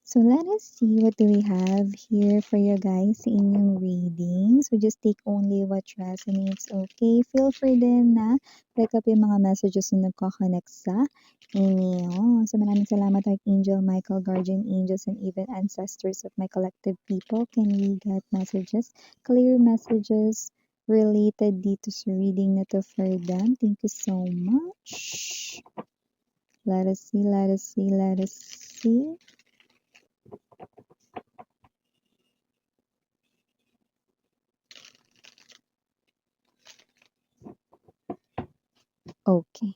So let us see what do we have here for you guys sa inyong reading. So just take only what resonates, okay? Feel free din na pick up yung mga messages na nagkoconnect sa inyo. So maraming salamat Archangel Michael, Guardian Angels, and even ancestors of my collective people. Can we get messages? Clear messages related dito sa reading na to for them. Thank you so much. Let us see, let us see, let us see. Okay.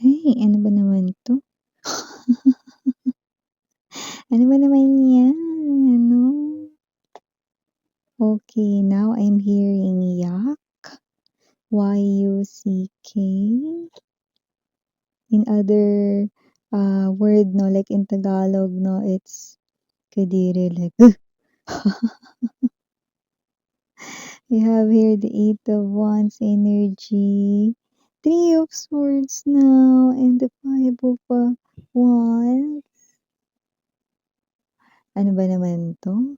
Ay, ano ba naman 'to? Ano ba naman 'yan, ano? Okay, now I'm hearing yak, Y-U-C-K. In other, word 'no, like in Tagalog 'no, it's kadiri, like, We have here the Eight of Wands energy, Three of Swords now, and the Five of Wands. Ano ba naman 'to?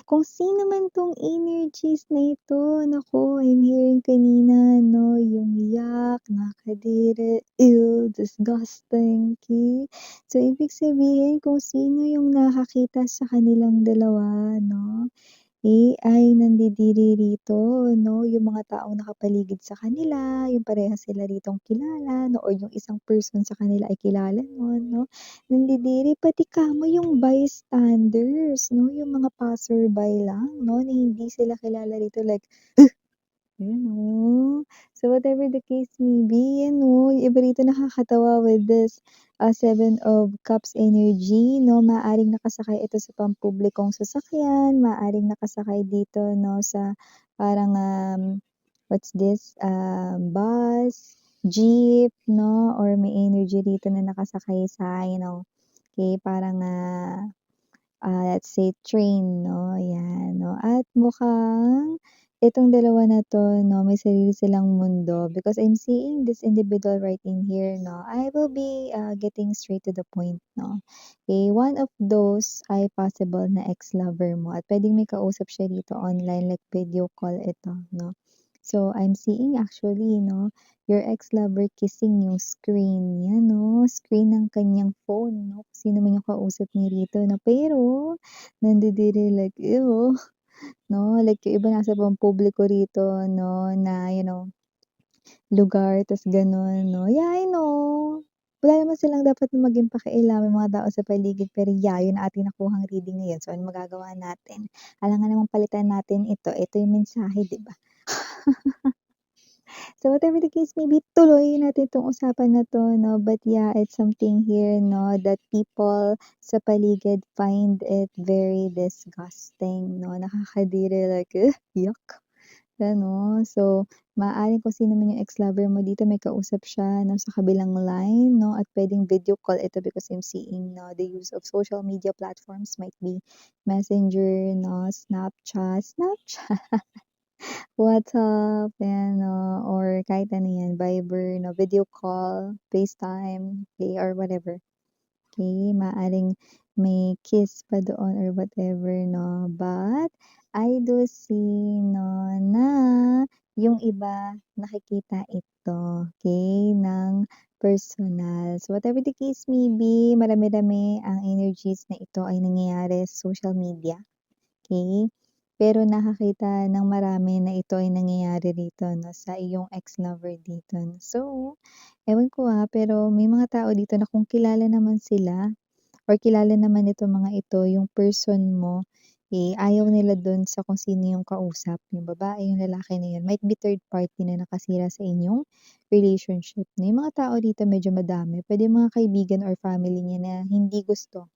Kung sino man 'tong energies na ito, naku, I'm hearing kanina 'no, yung yak, nakakadiri, ew, disgusting, okey. So, ibig sabihin kung sino yung nakakita sa kanilang dalawa 'no, ay nandidiri rito 'no, yung mga taong nakapaligid sa kanila, yung parehas sila ritong kilala 'no, or yung isang person sa kanila ay kilala mo 'no, nandidiri pati kamo yung bystanders 'no, yung mga passerby lang 'no, na hindi sila kilala rito like, yun oh. So whatever the case may be, yan oh, yung iba rito nakakatawa with this, Seven of Cups energy 'no, maaaring nakasakay ito sa pampublikong sasakyan, maaaring nakasakay dito 'no sa parang, what's this, bus, jeep 'no, or may energy dito na nakasakay sa okay, parang, let's say train 'no, yan 'no. At mukhang itong dalawa na 'to 'no, may sarili silang mundo because I'm seeing this individual right in here 'no. I will be, getting straight to the point 'no. Okay, one of those ay possible na ex-lover mo at puwedeng may kausap siya dito online like video call ito 'no. So, I'm seeing actually 'no, your ex-lover kissing yung screen, 'yan 'no, screen ng kanyang phone 'no, kung sino man yung kausap niya rito 'no. Pero nandidiri like, ew, 'no, like yung iba nasa pampubliko rito 'no, na lugar ta's gano'n 'no. Yeah, I know. Wala naman silang dapat na maging pakialam yung mga tao sa paligid pero yeah, yun ang ating nakuhang reading ngayon. So, anong magagawa natin? Alangan namang palitan natin ito yung mensahe, 'di ba? So whatever the case may be, tuloy natin 'tong usapan na 'to 'no, but yeah, it's something here 'no, that people sa paligid find it very disgusting 'no, nakakadiri like, yuck, gano'n. So, maaaring kung sino man yung ex-lover mo dito may kausap siya 'no, sa kabilang line 'no, at puwedeng video call ito because I'm seeing 'no, the use of social media platforms might be Messenger 'no, Snapchat. WhatsApp, ayan 'no, or kahit ano 'yan, Viber 'no, video call, FaceTime, okay, or whatever. Okay, maaaring may kiss pa doon or whatever 'no, but I do see 'no, na yung iba nakikita ito, okay, ng personal. So, whatever the case may be, marami-rami ang energies na ito ay nangyayari sa social media. Okay, pero nakakita ng marami na ito ay nangyayari rito 'no, sa iyong ex-lover dito. So, ewan ko, pero may mga tao dito na kung kilala naman sila or kilala naman itong mga ito, yung person mo, ayaw nila dun sa kung sino yung kausap, yung babae, yung lalaki na yun. Might be third party na nakasira sa inyong relationship na yung mga tao dito medyo madami. Puwedeng mga kaibigan or family niya na hindi gusto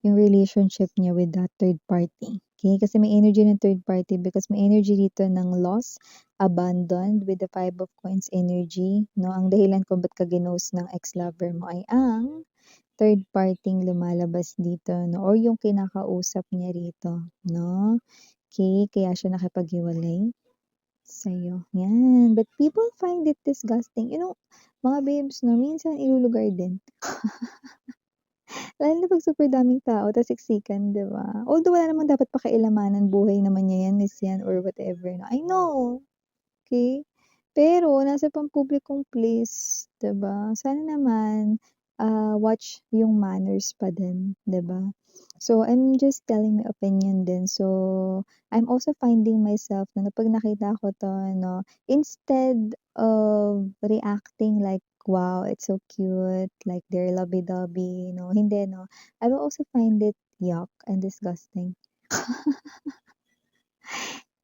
yung relationship niya with that third party. Okay? Kasi may energy ng third party because may energy dito ng loss, abandoned with the Five of Coins energy. No? Ang dahilan kung ba't ka ginost ng ex-lover mo ay ang third party lumalabas dito, no? Or yung kinakausap niya rito, no? Okay, kaya siya nakipaghiwalay sa'yo. Yan. But people find it disgusting. You know, mga babes, no, minsan ilulugar din. Lalo na 'pag super daming tao tas siksikan, 'di ba? Although wala namang dapat pakialamanan, buhay naman niya yan, miss yan or whatever na I know, okey? Pero nasa pampublikong place, 'di ba? Sana naman, watch yung manners pa din, 'di ba? So, I'm just telling my opinion din. So, I'm also finding myself na 'pag nakita ko 'to 'no, instead of reacting like, "Wow, it's so cute," like they're lovey-dovey 'no, hindi 'no. I will also find it yuck and disgusting.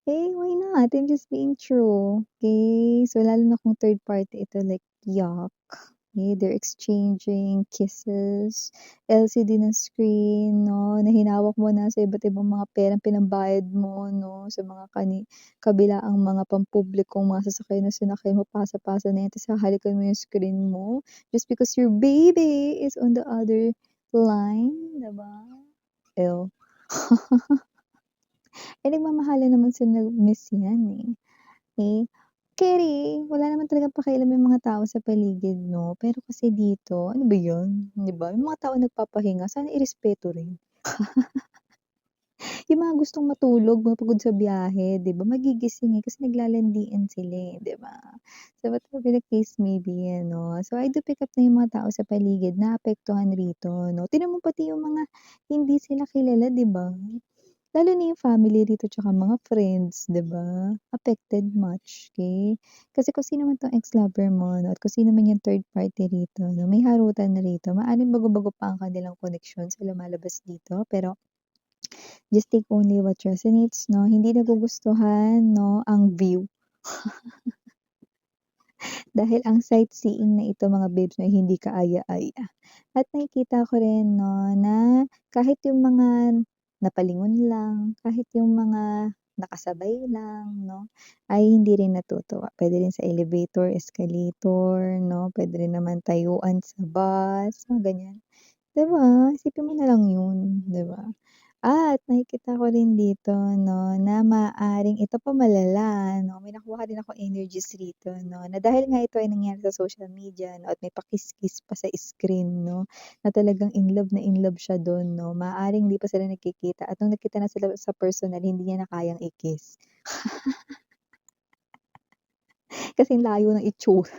Eh, why not? I'm just being true, okay? So, lalo na kung third party ito, like, yuck. Okay, they're exchanging kisses, LCD na screen, no, na hinawak mo na sa iba't ibang mga perang pinambayad mo, no, sa mga kabilaang mga pampublikong mga sasakyan na sinakay mo, pasa-pasa na yan, tapos hahalikan mo yung screen mo, just because your baby is on the other line, diba? Ew. Eh, nagmamahalan naman sila miss yan, eh. Eh, keri wala naman talagang pakialam yung mga tao sa paligid 'no, pero kasi dito, ano ba 'yun, 'di ba? Yung mga tao nagpapahinga sana irespeto rin. Yung mga gustong matulog, mapagod sa biyahe, 'di ba, magigising, eh, kasi naglalandian sila, eh, 'di ba? So, whatever the case may be ano, so I do pick up na yung mga tao sa paligid naapektuhan rito 'no. Tignan mo pati yung mga hindi sila kilala, 'di ba? Lalo na yung family dito tsaka mga friends, 'di ba? Affected much, okay? Kasi kung sino man 'tong ex-lover mo 'no, at kung sino man yung third party rito 'no, may harutan na rito. Maaaring bago-bago pa ang kanilang koneksyon sa lumalabas dito, pero just take only what resonates 'no. Hindi nagugustuhan 'no, ang view. Dahil ang sightseeing na ito mga babes ay hindi kaaya-aya. At nakikita ko rin 'no, na kahit yung mga napalingon lang, kahit yung mga nakasabay lang 'no, ay hindi rin natutuwa. Puwede rin sa elevator, escalator 'no, puwede rin naman tayuan sa bus, mga ganyan. 'Di ba, isipin mo na lang yun, 'di ba? At nakikita ko rin dito 'no, na maaaring ito pa malala 'no, may nakuha din akong energies rito 'no, na dahil nga ito ay nangyari sa social media 'no, at may pa-kiss-kiss pa sa screen 'no, na talagang in love siya dun 'no, maaaring hindi pa sila nagkikita at nung nagkita na sila sa personal hindi niya na kayang i-kiss. Kasi ang layo ng itsura.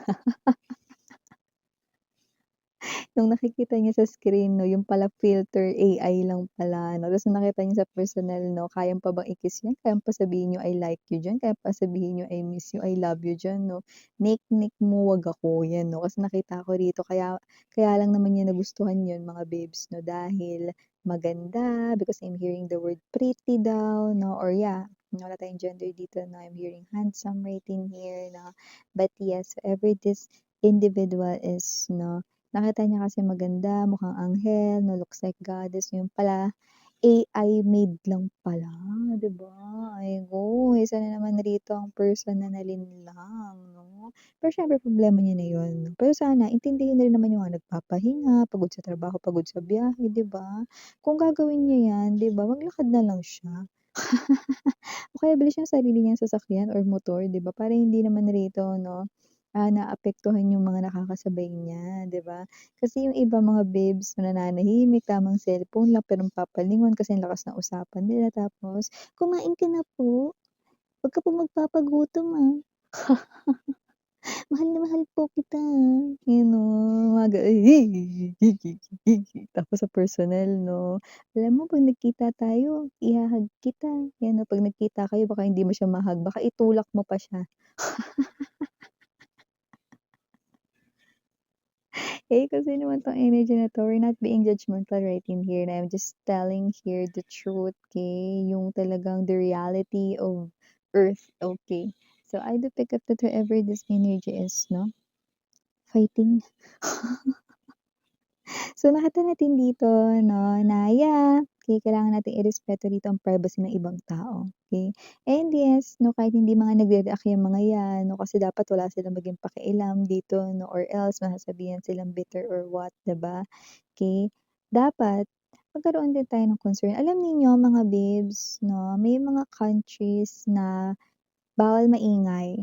Nung nakikita niya sa screen 'no, yung pala filter AI lang pala 'no, tapos nung nakita niya sa personal 'no, kaya pa bang i-kiss yan, kaya pa sabihin niyo, "I like you" diyan, kaya pa sabihin niyo, "I miss you, I love you" diyan 'no. "Nik-nik mo, 'wag ako" yan 'no, kasi nakita ko rito kaya kaya lang naman niya nagustuhan yun mga babes 'no, dahil maganda, because I'm hearing the word pretty daw 'no, or yeah, wala tayong gender dito 'no, I'm hearing handsome right in here 'no. But yes, whoever this individual is 'no, nakita niya kasi maganda, mukhang anghel 'no, looks like goddess, yun pala AI made lang pala, 'di ba? Ay go, isa na naman rito ang person na nalinlang 'no. Pero siyempre problema niya na yun. Pero sana intindihin rin naman yung mga nagpapahinga, pagod sa trabaho, pagod sa biyahe, 'di ba? Kung gagawin niya yan, 'di ba, maglakad na lang siya. O kaya bilhin niya sarili niyang sasakyan or motor, 'di ba, para hindi naman rito 'no, naapektuhan yung mga nakakasabay niya, 'di ba? Kasi yung iba mga babes na nananahimik, tamang cellphone lang pero papalingon kasi ang lakas ng usapan nila tapos, "Kumain ka na po? Wag ka po magpapagutom, ah. Mahal na mahal po kita, ah." Gano'n, mga tapos sa personal 'no, "Alam mo 'pag nagkita tayo iha-hug kita." 'Yan 'no, 'pag nagkita kayo baka hindi mo siya ma-hug, baka itulak mo pa siya. Eh, kasi naman 'tong energy na 'to, we're not being judgmental right in here, and I'm just telling here the truth, okay? Yung talagang the reality of Earth, okay? So, I do pick up that whoever this energy is 'no, fighting. So, nakita natin dito 'no, na kailangan nating irespeto dito ang privacy ng ibang tao, okey? And yes 'no, kahit hindi mga nagre-react yang mga 'yan 'no, kasi dapat wala silang maging pakialam dito 'no, or else masasabihan silang bitter or what, 'di ba? Okey, dapat magkaroon din tayo ng concern. Alam ninyo mga babes 'no, may mga countries na bawal maingay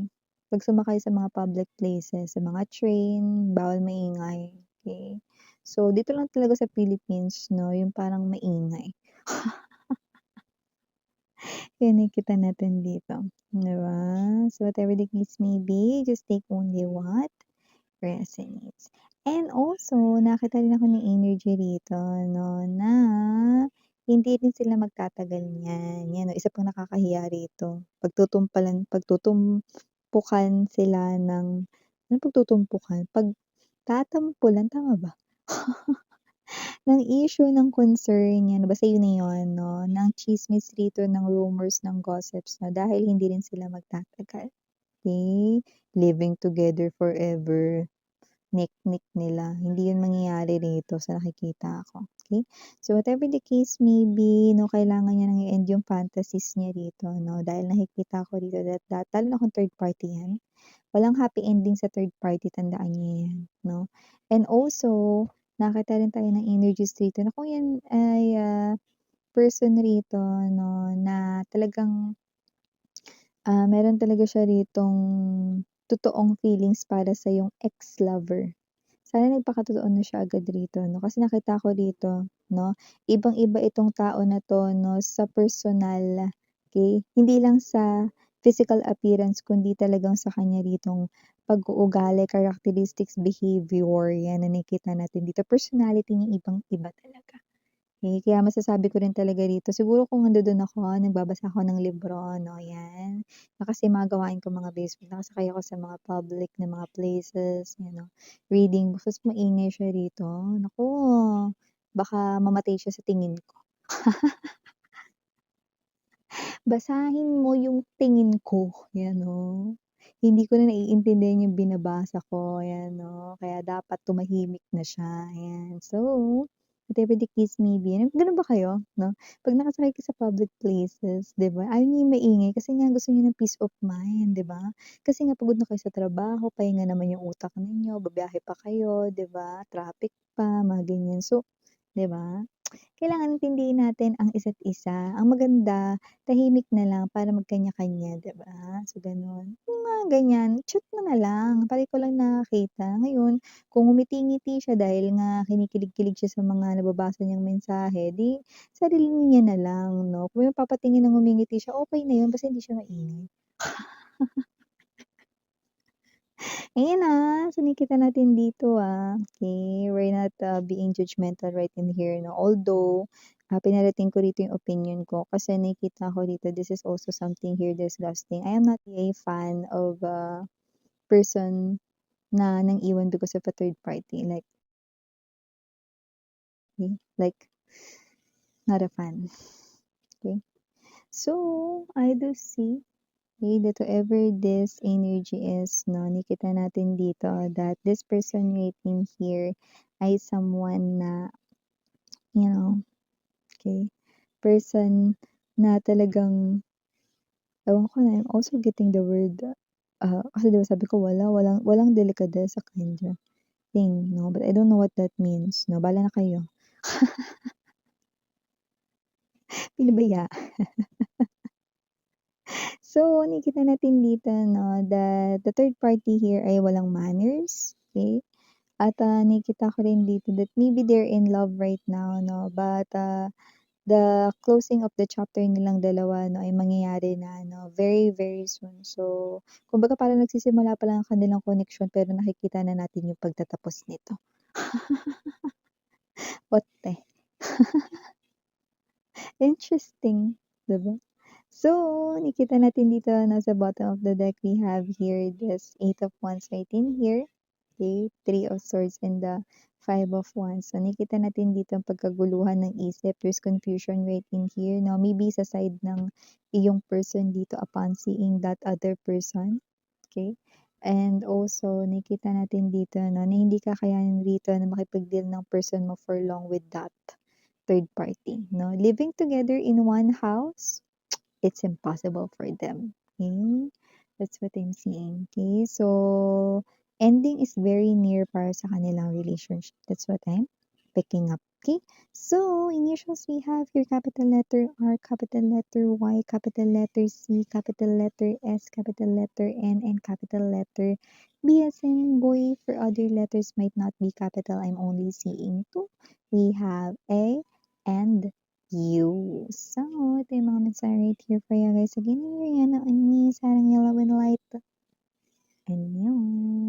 'pag sumakay sa mga public places, sa mga train, bawal maingay, okey? So, dito lang talaga sa Philippines 'no, yung parang maingay. Yan nakikita natin dito, 'di ba? So, whatever the case may be, just take only what resonates. And also, nakita rin ako ng energy rito 'no, na hindi rin sila magtatagal niyan. 'Yan 'no, isa pang nakakahiya rito, pagtutumpukan sila ng anong pagtutumpukan? Pagtatampulan, tama ba? Ng issue ng concern 'yan, basta yun na yun 'no, ng tsismis rito, ng rumors, ng gossips na dahil hindi rin sila magtatagal, okey? Living together forever. Niknik nila, hindi yun mangyayari rito sa nakikita ko, okey? So, whatever the case may be 'no, kailangan niya nang i-end yung fantasies niya rito 'no, dahil nakikita ko dito that lalo na kung third party 'yan, walang happy ending sa third party, tandaan niyo 'yan 'no? And also, nakakita rin tayo ng energies rito na kung 'yan ay, person rito 'no, na talagang meron talaga siya ritong totoong feelings para sa yung ex-lover. Sana nagpakatotoo na siya agad rito 'no, kasi nakita ko dito 'no, ibang-iba itong tao na 'to 'no, sa personal, okey? Hindi lang sa physical appearance kundi talagang sa kanya ritong pag-uugali, characteristics, behavior, 'yan na nakikita natin dito. Personality niya ibang-iba talaga. Kaya masasabi ko rin talaga rito siguro kung nandodo'n ako, nagbabasa ako ng libro 'no, 'yan. Na kasi mga gawain ko mga base nakasakay ako sa mga public na mga places, you know, reading books ta's maingay siya rito, naku, baka mamatay siya sa tingin ko. Basahin mo yung tingin ko, 'yan oh. Hindi ko na naiintindihan yung binabasa ko, 'yan 'no, kaya dapat tumahimik na siya, ayan. So, whatever the case may be, gano'n ba kayo 'no? 'Pag nakasakay ka sa public places, 'di ba, ayaw niyo yung maingay kasi nga gusto niyo ng peace of mind, 'di ba? Kasi nga pagod na kayo sa trabaho, pahinga naman yung utak ninyo, bibiyahe pa kayo, 'di ba, traffic pa, mga ganyan. So, 'di ba? Kailangan intindihin natin ang isa't isa. Ang maganda tahimik na lang para magkanya-kanya, 'di ba? So, gano'n. Yung mga ganyan, chat mo na lang, palagi ko lang nakakita. Ngayon, kung ngumiti-ngiti siya dahil nga kinikilig-kilig siya sa mga nababasa niyang mensahe, 'di sarili niya na lang 'no? Kung mapapatingin ng ngumingiti siya, okey na 'yun basta hindi siya maingay. Ayan, so nakikita natin dito, okey, we're not, being judgmental right in here 'no, although, pinarating ko rito yung opinion ko kasi nakikita ko dito this is also something here disgusting. I am not a fan of, person na nang-iwan because of a third party, like, not a fan, okey. So, I do see that whoever this energy is 'no, nakikita natin dito that this person right in here ay someone na, you know, okey, person na talagang ewan ko na, I'm also getting the word, kasi 'di ba sabi ko walang walang delikadesa kind thing 'no, but I don't know what that means 'no, bahala na kayo. Pinabaya. So, nakikita natin dito 'no, that the third party here ay walang manners, okey? At, nakikita ko rin dito that maybe they're in love right now 'no, but, the closing of the chapter nilang dalawa 'no, ay mangyayari na 'no, very, very soon. So, kumbaga parang nagsisimula pa lang ang kanilang koneksyon pero nakikita na natin yung pagtatapos nito. Otte, interesting, 'di ba? So, nakikita natin dito nasa bottom of the deck we have here this Eight of Wands right in here. Okay, Three of Swords and the Five of Wands. So, nakikita natin dito ang pagkaguluhan ng isip. There's confusion right in here. Now, maybe sa side ng iyong person dito upon seeing that other person. Okay? And also nakikita natin dito 'no, na hindi kakayanin dito na makipag-deal ng person mo for long with that third party 'no. Living together in one house, it's impossible for them, okay? That's what I'm seeing, okay? So, ending is very near para sa kanilang relationship. That's what I'm picking up, okay? So, initials we have here capital letter R, capital letter Y, capital letter C, capital letter S, capital letter N, and capital letter B as in boy. For other letters might not be capital. I'm only seeing two. We have A and U. So, ito yung mga mensahe right here for you guys. Again, yun yan ang sarang yellow and light. And yun.